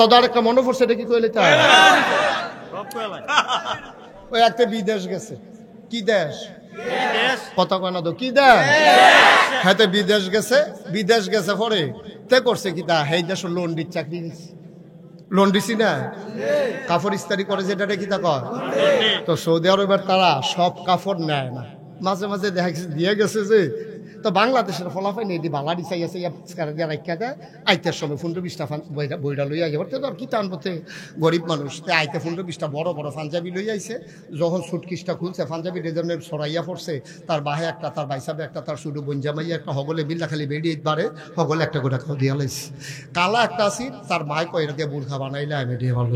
কথা তো আরেকটা মনে পড়ছে, এটা কি কইলে তাই? ওই একটা বিদেশ গেছে। কি দেশ? কথা কয় না তো, কি দেশ? হ্যাঁ, বিদেশ গেছে। বিদেশ গেছে পরে তে করছে কি তা, সেই দেশ লন্ডির চাকরি গেছে। লন্ডিসি না, কাপড় ইস্তারি করে যেটা কি তা কয়। তো সৌদি আরবের তারা সব কাপড় নেয় না, মাঝে মাঝে দেখা গেছে দিয়ে গেছে যে, তো বাংলাদেশের ফলাফল নেই, বালা দিছাই আছে দিয়ে রাখা দেয়। আইতের সময় 15-20টা বইটা লইয়া আগে তো আর কি টানবতে, গরিব মানুষ আইতে 15-20টা বড় বড় পাঞ্জাবি লই আইছে। যখন সুটকিসটা খুলছে, পাঞ্জাবি রেজনের সরাইয়া পড়ছে, তার বাহে একটা, তার বাইসাবে একটা, তার শুধু বঞ্জামাইয়া একটা, হগলে বিল্লা খালি বেরিয়ে বারে হগলে একটা গোটা খাওয়া দিয়া লাইছে। কালা একটা আসি, তার মায় কয় এটা দিয়ে বুর্খা বানাইলে আমি দিয়ে ভালো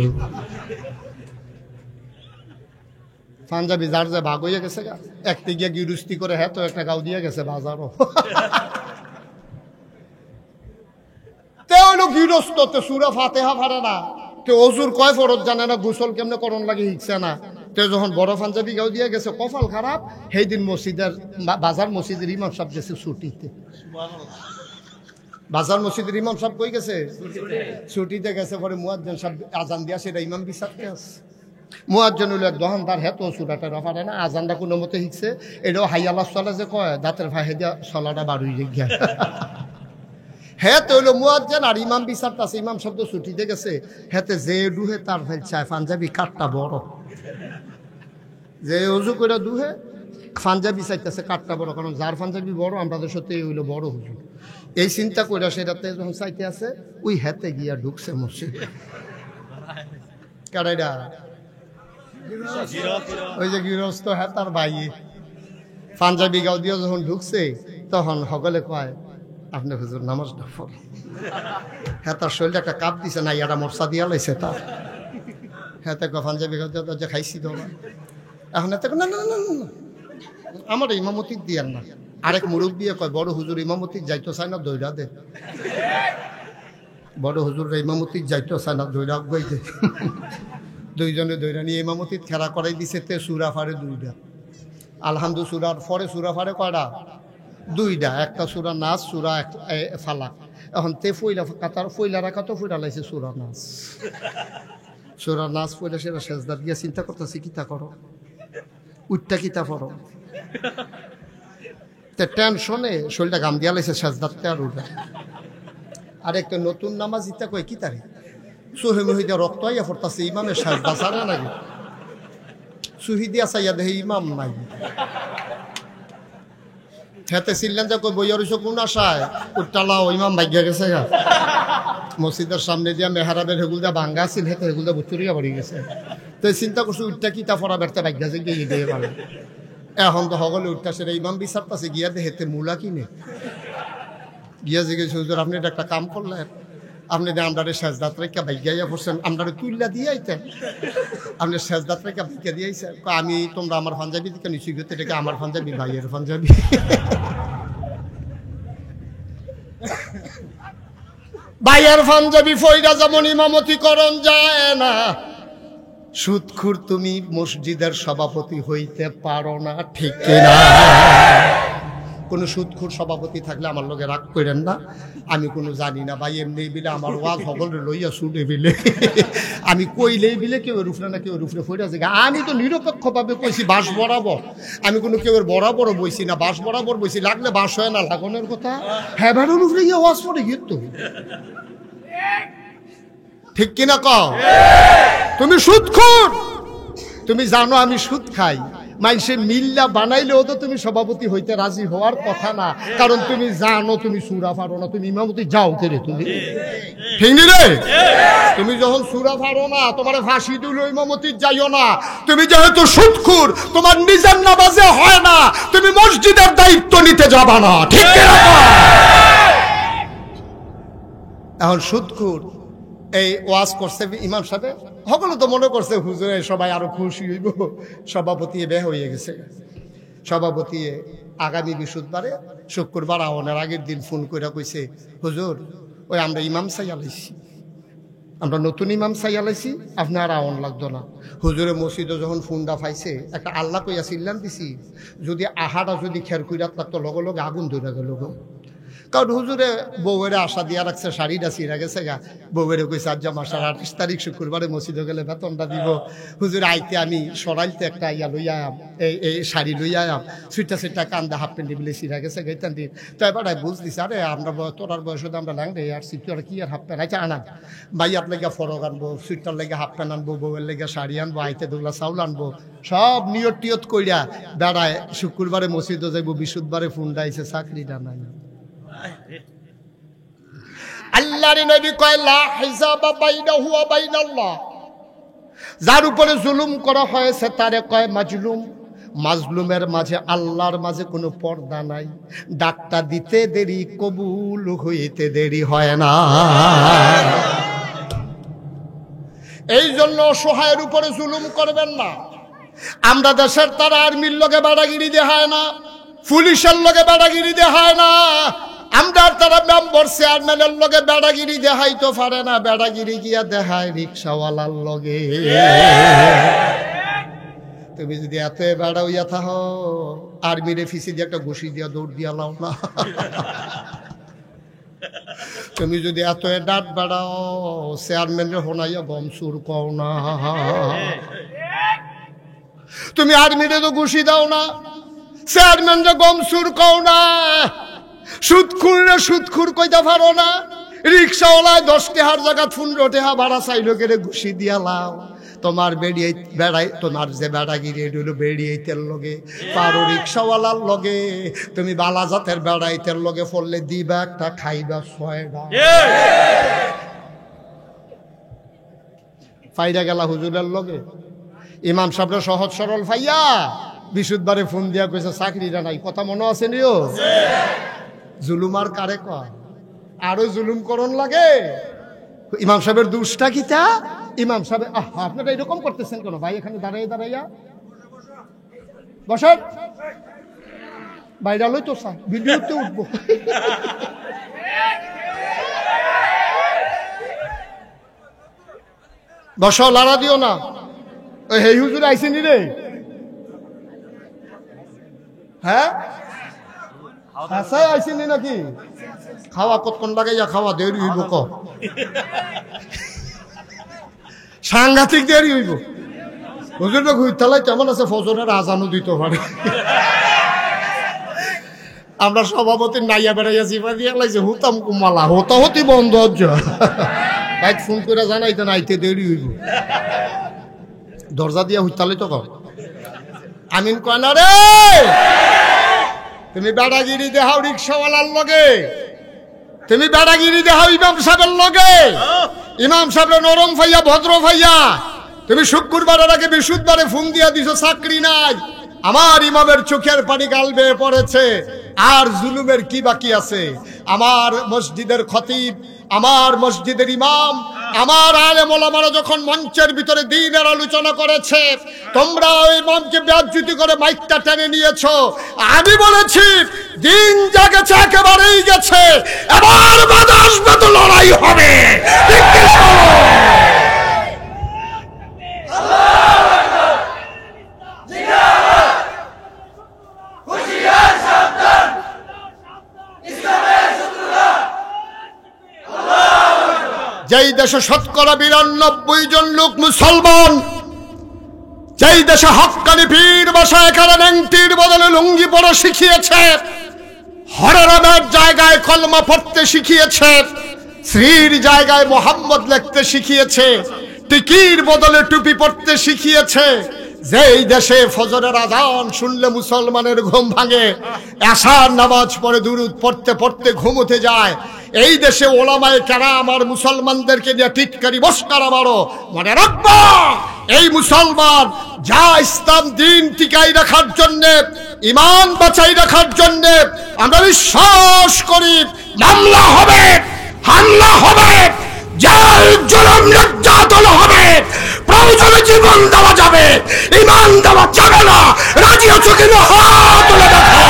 পাঞ্জাবি যার যে ভাগ হইয়া গেছে, একটি গিয়ে গিরুস্তি করে, হ্যাঁ তো একটা গাও দিয়ে গেছে বাজারও। তে হইলো গৃহস্থ, তে সুরা ফাতেহা পারে না, তে অজুর কয় ফরজ জানে না, গোসল কেমনে করণ লাগে শিখছে না। তে যখন বড় পাঞ্জাবি গাও দিয়ে গেছে, কপাল খারাপ, সেই দিন মসজিদের বাজার মসজিদের ইমাম সাহেব গেছে ছুটিতে। বাজার মসজিদের ইমাম সাহেব কই গেছে? ছুটিতে গেছে। পরে মুয়াজ্জিন সাহেব আজান দিয়া সেটা ইমাম বিচারতে আছে। মুয়াজ্জিন হইল এক দোকানদার, হ্যাঁ তো সুরাটা পারে না, আজানটা কোনো মতে শিখছে। এটাও হাই আল্লাহ চলে যে কয়, দাঁতের ফাঁহে দিয়া চলাটা বাড়ুই গিয়া। হ্যাঁ তো হইলো মুয়াজ্জিন আর ইমাম বিচারতে আছে। ইমাম শব্দ ছুটিতে গেছে, হেতে যে ডুহে তার চায় পাঞ্জাবি কাঠটা বড়, যে অজু করে দুহে পাঞ্জাবি চাইতেছে কাঠটা বড়, কারণ যার পাঞ্জাবি বড় আমরা তো সত্যি হইলো বড় হুজুর। এই চিন্তা করে সেটাতে যখন চাইতে আছে, ওই হেতে গিয়া ঢুকছে মসজিদ। কারাইডা ওই যে গৃহস্থ, হ্যাঁ তার ভাই পাঞ্জাবি গাও দিয়ে যখন ঢুকছে, তখন সকলে কয় আপনি হুজুর নামাজটা পড়। হ্যাঁ তার শরীরে একটা কাপ দিছে না, ইয়াটা মশা দিয়া লাইছে তার। হ্যাঁ তা পাঞ্জাবি গাও দিয়ে যে খাইছি তো এখন এত না না না না আমার ইমামতিক দিয়ার না। আরেক মুরব্বী কয় বড় হুজুর ইমামতিক যাইতো চায় না, দৈরা দে। বড় হুজুর ইমামতিক যাইতো চায় না, দৈরা গই দে। দুইজনে দৈরা নিয়ে ইমামতিক খেলা করাই দিছে। তে সুরা ফারে 2টা, আলহামদু সুরার পরে সুরা ফারে কয়টা? 2টা। একটা সুরা নাচ, সুরা ফালাক। এখন তে ফইলা কাতার ফইলা রাখা তো ফইলা লাইছে সুরা নাচ। সুরা নাচ ফইলা সেটা সেজদা দিয়া চিন্তা করতেছি কিতা করো, উঠটা কিতা পড়ো। তে টেনশনে শরীরটা গাম দিয়া লাইছে সেজদাতে আর উঠা। আর একটা নতুন নামাজ ইত্যা কয় কি তারে সুহে মহিদা রক্ত আইয়া পড়তাছে, ইমামের সেজদা ছাড়ে নাকি? সুহি দিয়া চাইয়া দেহে ইমাম নাই। হেতে ছিলেন যে কই বইয়া রইছ কোন আশায়, উঠটালাও ইমাম ভাগ্যা গেছে গা। মসজিদের সামনে দিয়া মেহরাবের হেগুল দিয়া ভাঙ্গা ছিল, হেতে হেগুল দিয়া বুচুরিয়া পড়ে গেছে। তো চিন্তা করছো উঠটা কিতা ফরা বেড়তে ভাগ্যা যে গিয়ে দিয়ে পারে। এখন তো সকলে উঠতেছে, ইমাম বিচারতেছে গিয়া দে হেতে মূলা কিনে গিয়া জিজ্ঞেস হুজুর আপনি একটা কাম করলেন, আপনি আমরা সেজদাত রেখা ভাগ্যাইয়া পড়ছেন, আমরা তুল্লা দিয়ে আইতেন, আপনি সেজদাত রেখা ভাগ্যা দিয়ে আইছেন। আমি তোমরা আমার পাঞ্জাবি দিকে নিশ্চয় গেতে রেখে আমার পাঞ্জাবি ভাইয়ের পাঞ্জাবি। ভাইয়ের পাঞ্জাবি ফইরা যেমন ইমামতি করণ যায় না, সুদখুর তুমি মসজিদের সভাপতি হইতে পারো না, ঠিক কিনা? কোন সুদখুর সভাপতি থাকলে আমার লোকে রাগ করেন না, আমি কোনো জানি না ভাই, এমনি বিলে আমার ওয়াজ সকলে লইয়া শুনে বিলে আমি কইলেই বিলে কেউ রুফরে না কেউ রুফরে ফইরা যায়। আমি তো নিরপেক্ষভাবে কইছি বাস বরাবর, আমি কোনো কেউ বরাবর বইছি না, বাস বরাবর বইছি, লাগলে বাস হয় না লাগানোর কথা। হ্যাঁ বেড়ার রুফরে গিয়ে ওয়াজ পড়ে গিয়ে তো ঠিক কিনা কও? তুমি সুদখোর, তুমি জানো আমি সুদ খাই, মানুষের মিল্লা বানাইলেও তো তুমি সভাপতি হইতে রাজি হওয়ার কথা না, কারণ তুমি জানো তুমি সুরা পারো না, তুমি ইমামতি যাও কেরে তুমি, ঠিক নি রে? তুমি যখন সুরা পারো না, তোমার ফাঁসি দিল ইমামতি যাইও না। তুমি যেহেতু সুদখোর, তোমার নিজের নামাজে হয় না, তুমি মসজিদের দায়িত্ব নিতে যাবা না, ঠিক কিনা? এখন সুদখোর এই ওয়াজ করছে ইমাম সাহেব, সকলে তো মনে করছে হুজুরে সবাই আরো খুশি হইব, সভাপতি বে হয়ে গেছে। সভাপতি আগামী বৃহস্পতিবারে শুক্রবার আওয়ানের আগের দিন ফোন করে কইছে হুজুর ওই আমরা ইমাম চাইয়া লাইছি, আমরা নতুন ইমাম চাইয়া লাইছি, আপনার আওয়ান লাগতো না। হুজুরে মসজিদে যখন ফোনটা পাইছে, একটা আল্লাহ কইয়া চিল্লান দিছি, যদি আহাটা যদি খের কইরাত লাগতো লগে লগে আগুন ধরে গেল। কারণ হুজুরে বউয়েরা আশা দিয়া রাখছে, শাড়িটা ছিঁড়া গেছে গা। বউয়েরে কইছে আজ মাসের 28 তারিখ শুক্রবারে মসজিদে গেলে বেতনটা দিব। হুজুর আইতে আমি সরাইতে একটা ইয়া লইয়া আম, এই শাড়ি লইয়া আম, সুইটা কান্দা হাফ প্যান্ট বলে ছিঁড়া গেছে গেতান দিন। তো এবার বুঝ দিছে, আরে আমরা তোরার বয়সে আমরা ল্যাংড়ে আর সিটু আর কি আর হাফ প্যান্ট আচ্ছা আনা ভাইয়ার লেগে ফরক আনবো, সুইটার লেগে হাফ প্যান্ট আনবো, বউয়ের লেগে শাড়ি আনবো, আইতে দুগলা চাউল আনবো, সব নিয়ত টিয়ত কইরা বেড়ায় শুক্রবারে মসজিদে যাইবো, বৃহস্পতিবারে ফোন ডাইছে চাকরিটা নাই। আল্লাহর নবী কয় লা হিসাবা বাইনাহু ওয়া বাইনাল্লাহ, যার উপরে জুলুম করা হয়েছে তারে কয় মাজলুম। মাজলুমের মাঝে আল্লাহর মাঝে কোনো পর্দা নাই। ডাকটা দিতে দেরি, কবুল হইতে দেরি হয় না। এই জন্য অসহায়ের উপরে জুলুম করবেন না। আমরা দেশের তারা আর্মির লগে বাড়াগিরি দেখায় না, পুলিশের লগে বাড়াগিরি দেখায় না, আমরা তারা মেম্বার চেয়ারম্যানের লগে বেড়াগিরি দেখাইতে পারে না, বেড়াগিরি গিয়া দেখায় রিক্সাওয়ালার লগে। তুমি যদি এত বেড়া হইয়া থাহ, আর্মিরে ফিসি দিয়ে একটা ঘুষি দিয়া দৌড় দিয়া লাও না। তুমি যদি এত ডাট বেড়াও, চেয়ারম্যানের হোনাইয়া গম সুর কও না। তুমি আর্মিরে তো ঘুষি দাও না, চেয়ারম্যানরে গম সুর কও না, সুদখুররে সুদখুর কইতে পারো না, রিক্সাওয়ালায় 10 টাকার জায়গা 15 টাকা ভাড়া চাইলো কেড়ে ঘুষি দিয়া লাও। তোমার বেড়াই তোমার যে বেড়াগিরি হইল বেড়িয়েইতের লগে, পারো রিক্সাওয়ালার লগে। তুমি বালাজাতের বেড়াইতের লগে ফললে দিবা একটা, খাইবা 6টা। ফাইরা গেলা হুজুরের লগে, ইমাম সাহেবরা সহজ সরল ফাইয়া বিশুদ্ধবারে ফোন দিয়া কইছে চাকরিটা নাই। কথা মনে আছে নিও? জুলুমার কারে কয়? আরো জুলুম করন লাগে। ইমাম সাহেবের দুষ্টা কিতা? ইমাম সাহেব আপনারা এরকম করতেছেন কেন ভাই? এখানে দাঁড়াইয়া দাঁড়াইয়া বসেন, বাইরে লই তো ভিডিওতে উঠবো। বস, লাড়া দিও না। ওই হে হুজুর আইসেনি রে? হ্যাঁ আইসেনি নাকি? খাওয়া কতক্ষণ লাগাইয়া খাওয়া দেরি হইব, ক সাংঘাতিক দেরি হইব। হুজুরটা ঘুরতালাই কেমন আছে, ফজরের আজানও দিতে পারে। আমরা সভাপতি নাইয়া বেড়াইয়া জিপা দিয়ে লাগছে হুতাম কুমালা, হতাহতি বন্ধ হচ্ছে। এক ফোন করে জানাইতে নাইতে দেরি হইব। দরজা দিয়া হুইতালাই তো কর আমিন কয় না রে। তুমি বেড়াগিরি দেখাও রিক্সাওয়ালার লগে, তুমি বেড়াগিরি দেখাও ইমাম সাহেবের লগে। ইমাম সাহেব নরম ফাইয়া ভদ্র ফাইয়া, তুমি শুক্রবারের আগে বৃহস্পতিবারে ফোন দিয়া দিছো চাকরি নাই। আমার ইমামের চোখের পানি গাল বেয়ে পড়েছে। আর জুলুমের কি বাকি আছে? আমার মসজিদের খতিব, আমার মসজিদের ইমাম, আমার আলেম ওলামারা যখন মঞ্চের ভিতরে দ্বীনের আলোচনা করেছে, তোমরা ওই ইমামকে বেইজ্জতি করে মাইকটা টেনে নিয়েছো। আমি বলেছি দিন যা গেছে একেবারেই গেছে, এবার বাধা আসবে তো লড়াই হবে। যেই দেশে 92% জন লোক মুসলমান, যেই দেশে হক্কানি পীর বাসায় এখানে ন্যাংটির বদলে লুঙ্গি পরা শিখিয়েছে, হরেরামের জায়গায় কলমা পড়তে শিখিয়েছে, শ্রীর জায়গায় মোহাম্মদ লিখতে শিখিয়েছে, টিকির বদলে টুপি পড়তে শিখিয়েছে, যেই দেশে ফজরের আজান শুনলে মুসলমানের ঘুম ভাঙে, এশার নামাজ পড়ে দুরূদ পড়তে পড়তে ঘুমোতে যায়, এই দেশে ওলামায়ে কেরাম আর মুসলমানদেরকে নিয়ে টিটকারি মস্কারা মারো, মনে রাখবা এই মুসলমান যা ইসলাম দিন টিকাই রাখার জন্যে, ইমান বাঁচাই রাখার জন্যে আমরা বিশ্বাস করি মামলা হবে, হামলা হবে, জেল জুলুম নির্যাতন হবে, প্রয়োজনে জীবন দেওয়া যাবে, ইমান দেওয়া যাবে না। রাজি আছো কিনা হাত তুলে দেখো।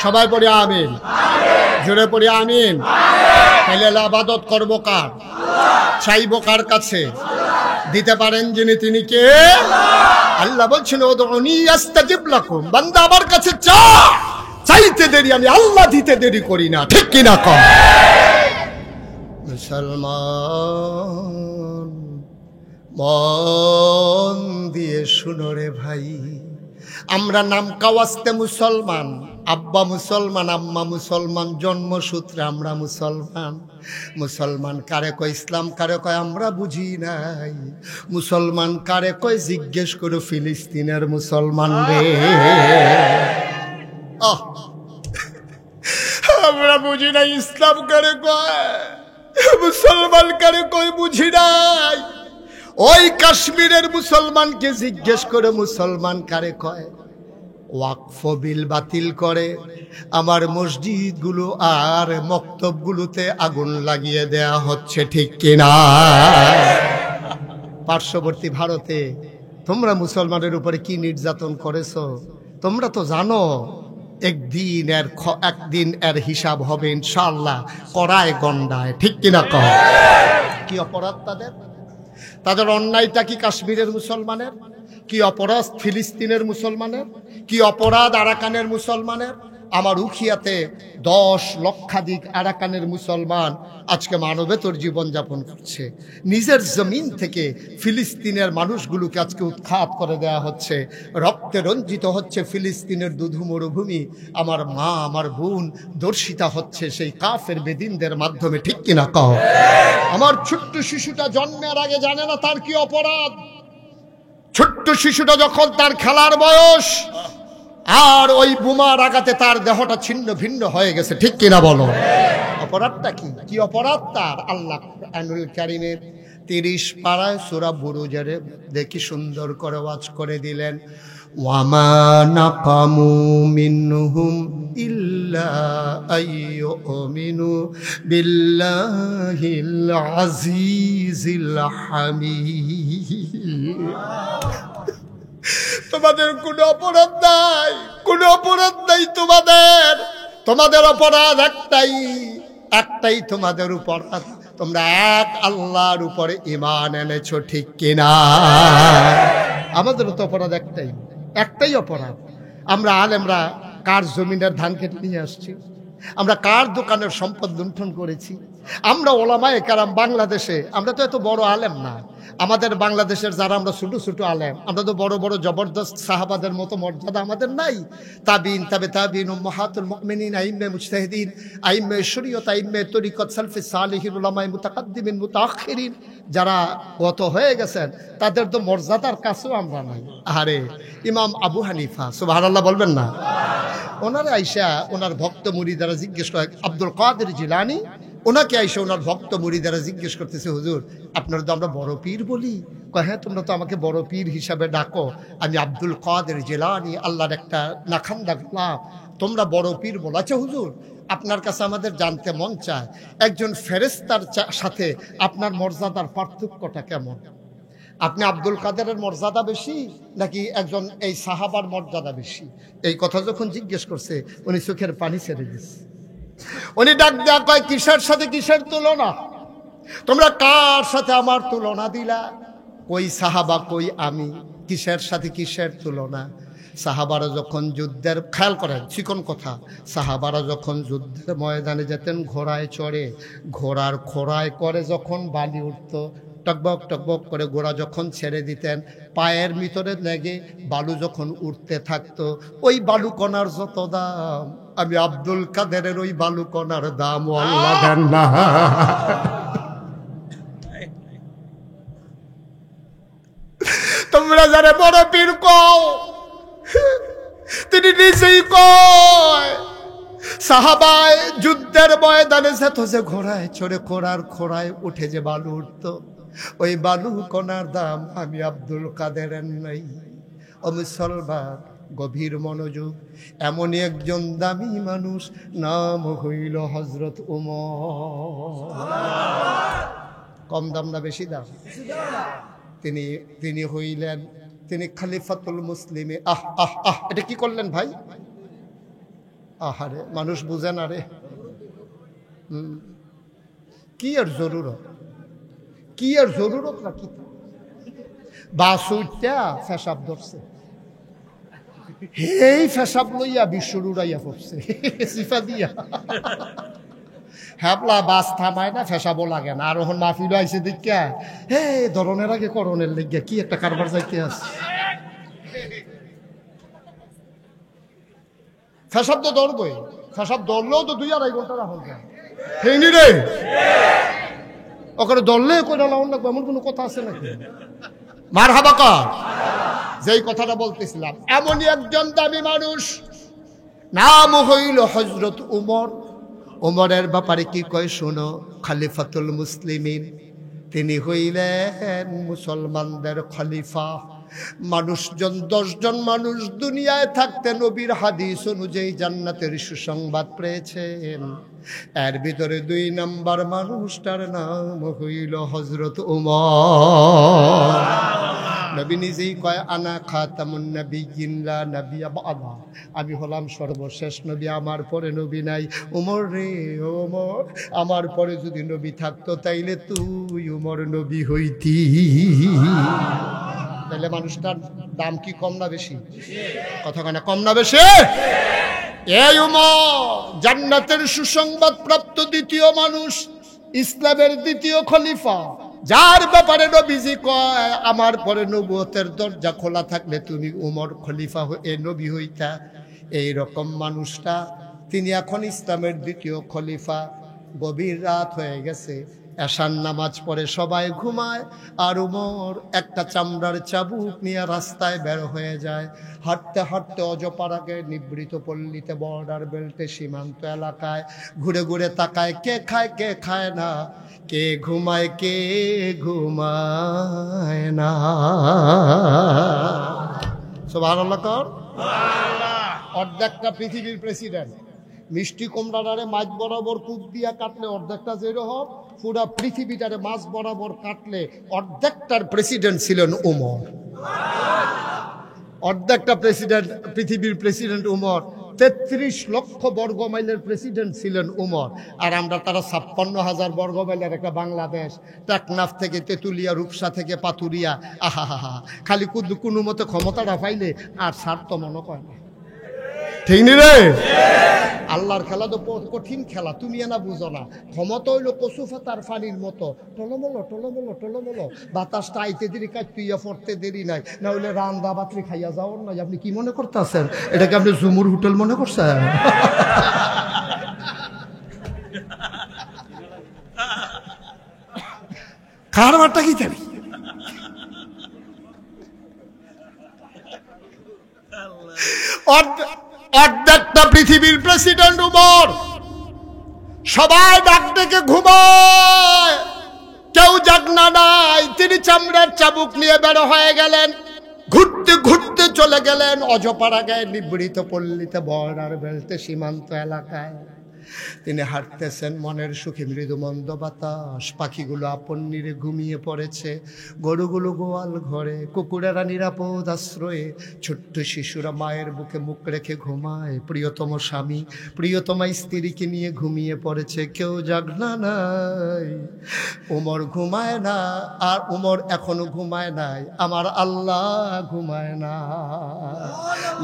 সবাই পড়ি আমিন, জোরে পড়ি আমিন। তাহলে ইবাদত করব কার? চাইব কার কাছে? দিতে পারেন যিনি, তিনি কে? আল্লাহ বলছেন উদউনি আস্তাজিব লাকুম, বান্দা আমার কাছে চা, চাইতে দেরি আমি আল্লাহ দিতে দেরি করি না, ঠিক কি না কর? মুসলমান মন দিয়ে শুনো রে ভাই, আমরা নাম কাওয়াস্তে মুসলমান, আব্বা মুসলমান, আম্মা মুসলমান, জন্মসূত্রে আমরা মুসলমান। মুসলমান কারে কয়, ইসলাম কারে কয় আমরা বুঝি নাই। মুসলমান কারে কয় জিজ্ঞেস করো ফিলিস্তিনের মুসলমান রে। আমরা বুঝি নাই ইসলাম কারে কয়, মুসলমান কারে কয় বুঝি নাই। ওই কাশ্মীরের মুসলমানকে জিজ্ঞেস করে মুসলমান কারে কয়। ওয়াকফ বিল বাতিল করে আমার মসজিদগুলো আর মক্তবগুলোতে আগুন লাগিয়ে দেয়া হচ্ছে, ঠিক কিনা? পার্শ্ববর্তী ভারতে তোমরা মুসলমানের উপরে কি নির্যাতন করেছো তোমরা তো জানো। একদিন এর হিসাব হবে ইনশাআল্লাহ, করায় গন্ডায়, ঠিক কিনা কহ? কি অপরাধ তাদের? তাদের অন্যায়টা কি কাশ্মীরের মুসলমানের? কি অপরাধ ফিলিস্তিনের মুসলমানের? কি অপরাধ আরাকানের মুসলমানের? আমার উখিয়াতে 10 লক্ষাধিক আরাকানের মুসলমান আজকে মানবেতর জীবনযাপন করছে। নিজের জমিন থেকে ফিলিস্তিনের মানুষগুলোকে আজকে উৎখাত করে দেয়া হচ্ছে, রক্তে রঞ্জিত হচ্ছে ফিলিস্তিনের দুধু মরুভূমি। আমার মা, আমার বোন দর্শিতা হচ্ছে সেই কাফের বেদিনদের মাধ্যমে, ঠিক কিনা কহ? আমার ছোট্ট শিশুটা জন্মের আগে জানে না তার কি অপরাধ। ছোট্ট শিশুটা যখন তার খেলার বয়স, আর ওই বোমার আঘাতে তার দেহটা ছিন্ন ভিন্ন হয়ে গেছে, ঠিক কিনা বলো? অপরাধটা কি? কি অপরাধ তার? আল্লাহ কুরআনুল কারীমের 30 পারায় সূরা বুরুজের দেখি সুন্দর করে ওয়াজ করে দিলেন, ওয়ামা নাকামু মিনহুম ইল্লা আইয়ুমিনু বিল্লাহিল আজিজিল হামিদ। তোমাদের কোনো অপরাধ নাই, কোনো অপরাধ নাই তোমাদের। তোমাদের অপরাধ একটাই তোমাদের অপরাধ, তোমরা এক আল্লাহর উপরে ঈমান এনেছো, ঠিক কিনা? আমাদেরও তো অপরাধ একটাই অপরাধ। আমরা আলেমরা কার জমিনের ধান কেটে নিয়ে আসছি? আমরা কার দোকানের সম্পদ লুণ্ঠন করেছি? আমরা ওলামায়ে কেরাম বাংলাদেশে, আমরা তো এত বড় আলেম না। আমাদের বাংলাদেশের যারা আমরা ছোট ছোট আলেম, আমরা তো বড় বড় জবরদস্ত সাহাবাদের মতো মর্যাদা আমাদের নাই। তাবিন, তাবে তাবিন, উম্মাহাতুল মুমিনিন, আইম্মে মুজতাহিদিন, আইম্মে শরীয়ত, আইম্মে তরিকত, সালফে সালিহিন, উলামায়ে মুতাকাদ্দিমিন, মুতাআখিরিন যারা গত হয়ে গেছেন, তাদের তো মর্যাদার কাছেও আমরা নাই। আরে ইমাম আবু হানিফা, সুবহানাল্লাহ বলবেন না? ওনারা আইসা ওনার ভক্ত মুরিদারা জিজ্ঞেস করে, আব্দুল কাদের জিলানী, ওনাকে আইসা ওনার ভক্ত মুরিদারা জিজ্ঞেস করতেছে, হুজুর আপনারা তো আমরা বড় পীর বলি। কয় হ্যাঁ, তোমরা তো আমাকে বড় পীর হিসাবে ডাকো, আমি আব্দুল কাদের জিলানী, আল্লাহর একটা নাখান্দা গোলাপ, তোমরা বড় পীর বলো। আচ্ছা হুজুর, আপনার কাছে আমাদের জানতে মন চায়, একজন ফেরেশতার সাথে আপনার মর্যাদার পার্থক্যটা কেমন? আপনি আব্দুল কাদেরের মর্যাদা বেশি নাকি একজন এই সাহাবার মর্যাদা বেশি? এই কথা যখন জিজ্ঞেস করছে, উনি চোখের পানি ছেড়ে দিচ্ছে। উনি ডাক দেয়া কয়, কিসের সাথে কিসের তুলনা? তোমরা কার সাথে আমার তুলনা দিলা? কই সাহাবা, কই আমি, কিসের সাথে কিসের তুলনা? সাহাবারা যখন যুদ্ধের, খেয়াল করেন চিকন কথা, সাহাবারা যখন যুদ্ধের ময়দানে যেতেন ঘোড়ায় চড়ে, ঘোড়ার খোড়ায় করে যখন বালি উঠত, টকবক টকবক করে ঘোড়া যখন ছেড়ে দিতেন, পায়ের ভিতরে লেগে বালু যখন উঠতে থাকতো, ওই বালু কণার যত দাম, আমি আব্দুল কাদেরের ওই বালু কণার দাম আল্লাহ দেন না। তোমরা যারা বড় পীর কও, তিনি নিজেই কয় সাহাবায় যুদ্ধের ময়দানে যেত, যে ঘোড়ায় চড়ে ঘোড়ার খোড়ায় উঠে যে বালু উঠতো, ওই বালু কণার দাম আমি আব্দুল কাদেরের নাই। ও মুসলমান, গভীর মনোযোগ, এমনই একজন দামি মানুষ, নাম হইল হযরত উমর। কম দাম না বেশি দাম? তিনি হইলেন, তিনি খলিফাতুল মুসলিমে। এটা কি করলেন ভাই? আহারে মানুষ বুঝে না রে। কি আর জরুরত, কি আর জরুরত রাখি। বাস উঠটা ফেসাব ধরছে, এই ফেসাব লইয়া বিশ্বর উড়াইয়া পড়ছে সিফা দিয়া। হ্যাপলা বাস থামায় না, ফেসাবও লাগে না। আর ওখান মাহফিল আইসে দেখা হে ধরনের আগে করণের লেগিয়া কি একটা কারবার যাইতে আছে। ফেসাব তো ধরবই, ফেসাব ধরলেও তো 2-2.5 ঘন্টা রাখুন হেনি রে। ওখানে ধরলে কইরা লাউন লাগবে এমন কোনো কথা আছে নাকি? মার হাবা কর। যেই কথাটা বলতেছিলাম, এমনই একজন দামি মানুষ, নাম হইল হযরত উমর। উমরের ব্যাপারে কি কয় শোনো, খলিফাতুল মুসলিমিন। তিনি হইলেন মুসলমানদের খলিফা। মানুষজন 10 জন মানুষ দুনিয়ায় থাকতে নবীর হাদিস অনুযায়ী জান্নাতের সুসংবাদ পেয়েছেন। এর ভিতরে 2 নম্বর মানুষটার নাম হইল হযরত উমর। নবী নিজেই কয় আনা খাতামুন নবিয়্যিন লা নাবিয়্যা বা'দা, আমি হলাম সর্বশেষ নবী, আমার পরে নবী নাই। উমর রে উমর, আমার পরে যদি নবী থাকতো তাইলে তুই উমর নবী হইতি। তাহলে মানুষটার দাম কি কম না বেশি? কথা কয় না কম না বেশি? এই উমর জান্নাতের সুসংবাদ প্রাপ্ত দ্বিতীয় মানুষ, ইসলামের দ্বিতীয় খলিফা, যার ব্যাপারে নবীজি কয় আমার পরে নবুয়তের দরজা খোলা থাকলে তুমি উমর খলিফা এ নবী হইতা। এই রকম মানুষটা তিনি এখন ইসলামের দ্বিতীয় খলিফা। গভীর রাত হয়ে গেছে, এশার নামাজ পড়ে সবাই ঘুমায়, আর উমর একটা চামড়ার চাবুক নিয়ে রাস্তায় বের হয়ে যায়। হাঁটতে হাঁটতে অজপাড়াকে নিবৃত পল্লীতে, বর্ডার বেল্টে, সীমান্ত এলাকায় ঘুরে ঘুরে তাকায় কে খায় কে খায় না, কে ঘুমায় কে ঘুমায় না। সুবহানাল্লাহ কর। অর্ধেকটা পৃথিবীর প্রেসিডেন্ট মিষ্টি কুমড়াটারে মাছ বরাবর কূপ দিয়া কাটলে অর্ধেকটা যেরকম, পুরা পৃথিবীটারে মাছ বরাবর কাটলে অর্ধেকটার প্রেসিডেন্ট ছিলেন উমর। অর্ধেকটা প্রেসিডেন্ট, পৃথিবীর প্রেসিডেন্ট উমর। 33 লক্ষ বর্গ মাইলের প্রেসিডেন্ট ছিলেন উমর। আর আমরা তারা 56,000 বর্গ মাইলের একটা বাংলাদেশ, টেকনাফ থেকে তেতুলিয়া, রূপসা থেকে পাতুরিয়া। আহা হা হা, খালি কোনো মতে ক্ষমতাটা পাইলে আর স্বার্থ মনে করে না। ঠিক নি রে? আল্লাহর খেলা তো কঠিন খেলা, তুমি না বুঝো না। ক্ষমতা হইলো কচু ফাতার ফানির মতো, টলমলো টলমলো টলমলো। বাতাসটা আইতে দেরি, কাইয়া পড়তে দেরি নাই, না হইলে রান্দা বাতরি খাইয়া যাওয়ার নাই। আপনি কি মনে করতেছেন? এটাকে আপনি জুমুর হোটেল মনে করছেন? কারবারটা কি জানি। অর্ধেকটা পৃথিবীর প্রেসিডেন্ট উমর। সবাই ডাক ডেকে ঘুমায়, কেউ জাগনা নাই। তিনি চামড়ার চাবুক নিয়ে বের হয়ে গেলেন, ঘুরতে ঘুরতে চলে গেলেন অজপাড়া গায়ে, নিবৃত পল্লীতে, বর্ডার বেল্টে, সীমান্ত এলাকায়। তিনি হাঁটতেছেন, মনের সুখে মৃদু মন্দ বাতাস, পাখিগুলো আপন নিরে ঘুমিয়ে পড়েছে, গরুগুলো গোয়াল ঘরে, কুকুরেরা নিরাপদ আশ্রয়ে, ছোট্ট শিশুরা মায়ের বুকে মুখ রেখে ঘুমায়। প্রিয়তম স্বামী প্রিয়তমা স্ত্রীকে নিয়ে ঘুমিয়ে পড়েছে, কেউ জাগনা নাই। উমর ঘুমায় না, আর উমর এখনো ঘুমায় নাই, আমার আল্লাহ ঘুমায় না।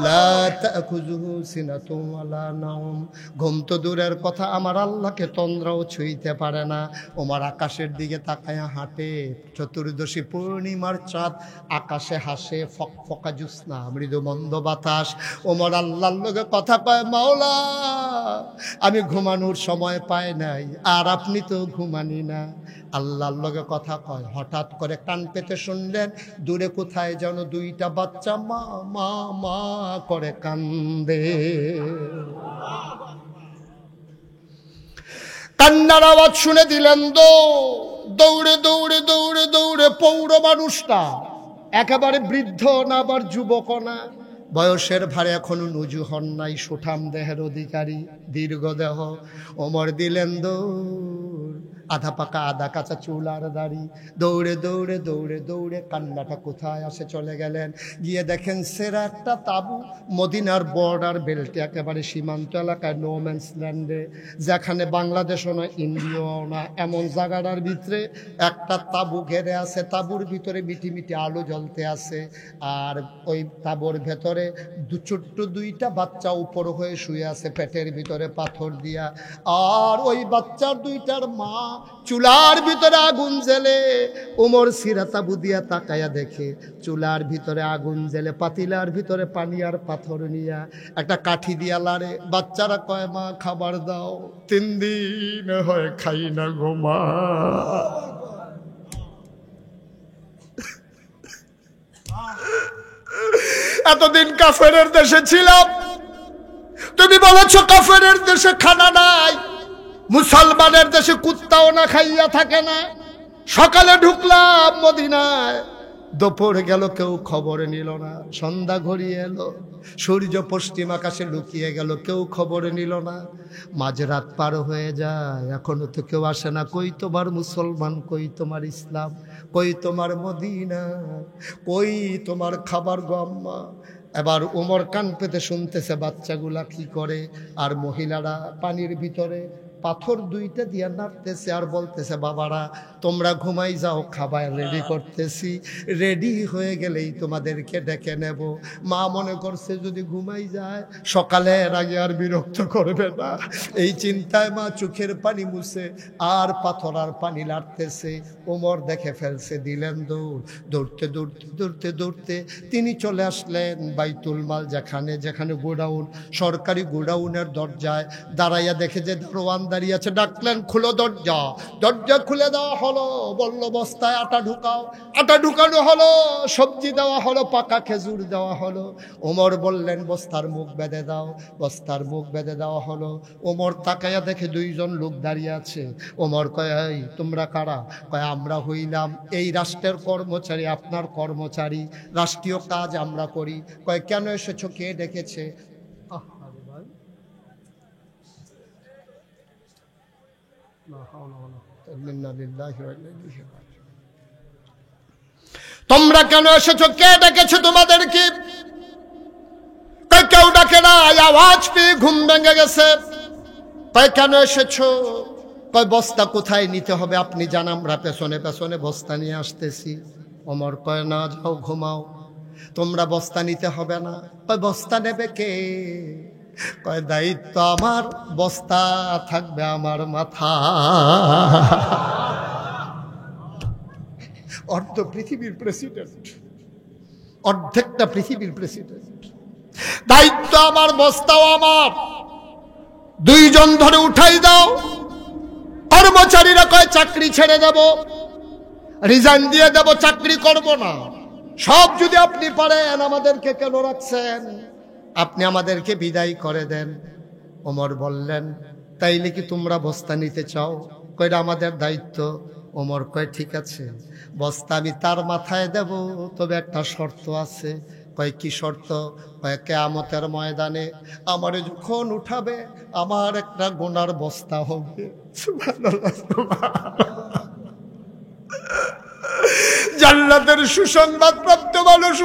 লা তাখুযুহু সিনাতুন ওয়ালা নাওম, ঘুম তো দূরের কথা, আমার আল্লাহকে তন্দ্রাও ছুঁইতে পারে না। ওমর আকাশের দিকে তাকায়া হাঁটে, চতুর্দশী পূর্ণিমার চাঁদ আকাশে হাসে, ফকফকা জ্যোৎস্না, মৃদু মন্দ বাতাস। ওমর আল্লাহর লগে কথা কয়, মাওলা আমি ঘুমানোর সময় পাই নাই, আর আপনি তো ঘুমানি না। আল্লাহর লগে কথা কয়, হঠাৎ করে কান পেতে শুনলেন দূরে কোথায় যেন 2টা বাচ্চা মা মা মা করে কান্দে। কান্নার আওয়াজ শুনে দিলেন দৌড়ে দৌড়ে দৌড়ে দৌড়ে পৌর মানুষটা, একেবারে বৃদ্ধ না আবার যুবক না, বয়সের ভারে এখনো নুজু হন নাই, সুঠাম দেহের অধিকারী, দীর্ঘ দেহ। ওমর দিলেন দৌড়, আধা পাকা আধা কাঁচা চুল আর দাড়ি, দৌড়ে দৌড়ে দৌড়ে দৌড়ে কান্নাটা কোথায় আসে চলে গেলেন। গিয়ে দেখেন সেরা একটা তাঁবু মদিনার বর্ডার বেল্টে, একেবারে সীমান্ত এলাকায়, নো ম্যানস ল্যান্ডে, যেখানে বাংলাদেশও না ইন্ডিয়াও না, এমন জায়গাটার ভিতরে একটা তাঁবু ঘেরে আছে। তাঁবুর ভিতরে মিটি মিটি আলো জ্বলতে আছে, আর ওই তাঁবুর ভেতরে ছোট্ট দুইটা বাচ্চা উপর হয়ে শুয়ে আছে পেটের ভিতরে পাথর দিয়া। আর ওই বাচ্চার দুইটার মা চুলার ভিতরে আগুন জ্বেলে, ওমর সিরা তাঁবু দিয়া তাকায়া দেখে চুলার ভিতরে আগুন জ্বেলে, পাতিলার ভিতরে পানি আর পাথর নিয়া একটা কাঠি দিয়া লাড়ে। বাচ্চারা কয়, মা খাবার দাও, 3 দিন হয় খাই না গো মা। এতদিন কাফেরের দেশে ছিলাম, তুমি বলেছ কাফেরের দেশে খানা নাই, মুসলমানের দেশে কুত্তাও না খাইয়া থাকে না। সকালে ঢুকলাম মদিনায়, দুপুর গেল কেউ খবর নিল না, সন্ধ্যা ঘড়িয়ে এলো, সূর্য পশ্চিম আকাশে লুকিয়ে গেল, কেউ খবর নিল না। মাঝরাত পার হয়ে যায়, এখনো তো কেউ আসে না। কই তোমার মুসলমান, কই তোমার ইসলাম, কই তোমার মদিনা, কই তোমার খাবার গো আম্মা। এবার ওমর কান পেতে শুনতেছে বাচ্চাগুলা কি করে, আর মহিলারা পানির ভিতরে পাথর দুইটা দিয়া নাড়তেছে আর বলতেছে, বাবারা তোমরা ঘুমাই যাও, খাবার রেডি করতেছি, রেডি হয়ে গেলেই তোমাদেরকে ডেকে নেব। মা মনে করছে যদি ঘুমাই যায় সকালের আগে আর বিরক্ত করবে না, এই চিন্তায় মা চোখের পানি মুছে আর পাথর আর পানি লাড়তেছে। ওমর দেখে ফেলছে, দিলেন দৌড়, দৌড়তে দৌড়তে দৌড়তে দৌড়তে তিনি চলে আসলেন বাইতুল মাল, যেখানে যেখানে গোডাউন, সরকারি গোডাউনের দরজায় দাঁড়াইয়া দেখে যে দারোয়ান দাঁড়িয়ে আছে। ডাকলেন, খুলো দরজা। দরজা খুলে দেওয়া হলো, বলল বস্তায় আটা ঢুকাও। আটা ঢুকানো হলো, সবজি দেওয়া হলো, পাকা খেজুর দেওয়া হলো। ওমর বললেন, বস্তার মুখ বেঁধে দাও। বস্তার মুখ বেঁধে দেওয়া হলো। ওমর তাকাইয়া দেখে 2 জন লোক দাঁড়িয়ে আছে। ওমর কয়, এই তোমরা কারা? কয়, আমরা হইলাম এই রাষ্ট্রের কর্মচারী, আপনার কর্মচারী, রাষ্ট্রীয় কাজ আমরা করি। কয়, কেন এসেছো, কে ডেকেছে? তোমরা কেন এসেছো, কে ডেকেছে তোমাদেরকে? কেউ ডাকে না, আওয়াজ পেয়ে ঘুম ভেঙে গেছে। কয়, কেন এসেছো? কয়, বস্তা কোথায় নিতে হবে আপনি জান, আমরা পেছনে পেছনে বস্তা নিয়ে আসতেছি। ওমর কয়, না, যাও ঘুমাও, তোমরা বস্তা নিতে হবে না। কয়, বস্তা নেবে কে? কয়, দায়িত্ব আমার, বস্তা থাকবে আমার মাথা। অর্ধ পৃথিবীর প্রেসিডেন্ট, অর্ধেকটা পৃথিবীর প্রেসিডেন্ট, দায়িত্ব আমার, বস্তাও আমার। 2 জন ধরে উঠাই দাও। কর্মচারীরা কয়, চাকরি ছেড়ে দেব, রিজাইন দিয়ে দেব, চাকরি করব না। সব যদি আপনি পারেন, আমাদেরকে কেন রাখছেন? আপনি আমাদেরকে বিদায় করে দেন। ওমর বললেন, তাইলে কি তোমরা বস্তা নিতে চাও? কয়টা আমাদের দায়িত্ব। ওমর কয়, ঠিক আছে, বস্তা আমি তার মাথায় দেব, তবে একটা শর্ত আছে। কয়, কি শর্ত? কয়, কিয়ামতের ময়দানে আমারে যখন উঠাবে আমার একটা গোনার বস্তা হবে। জান্নাতের সুসংবাদ প্রাপ্ত মানুষ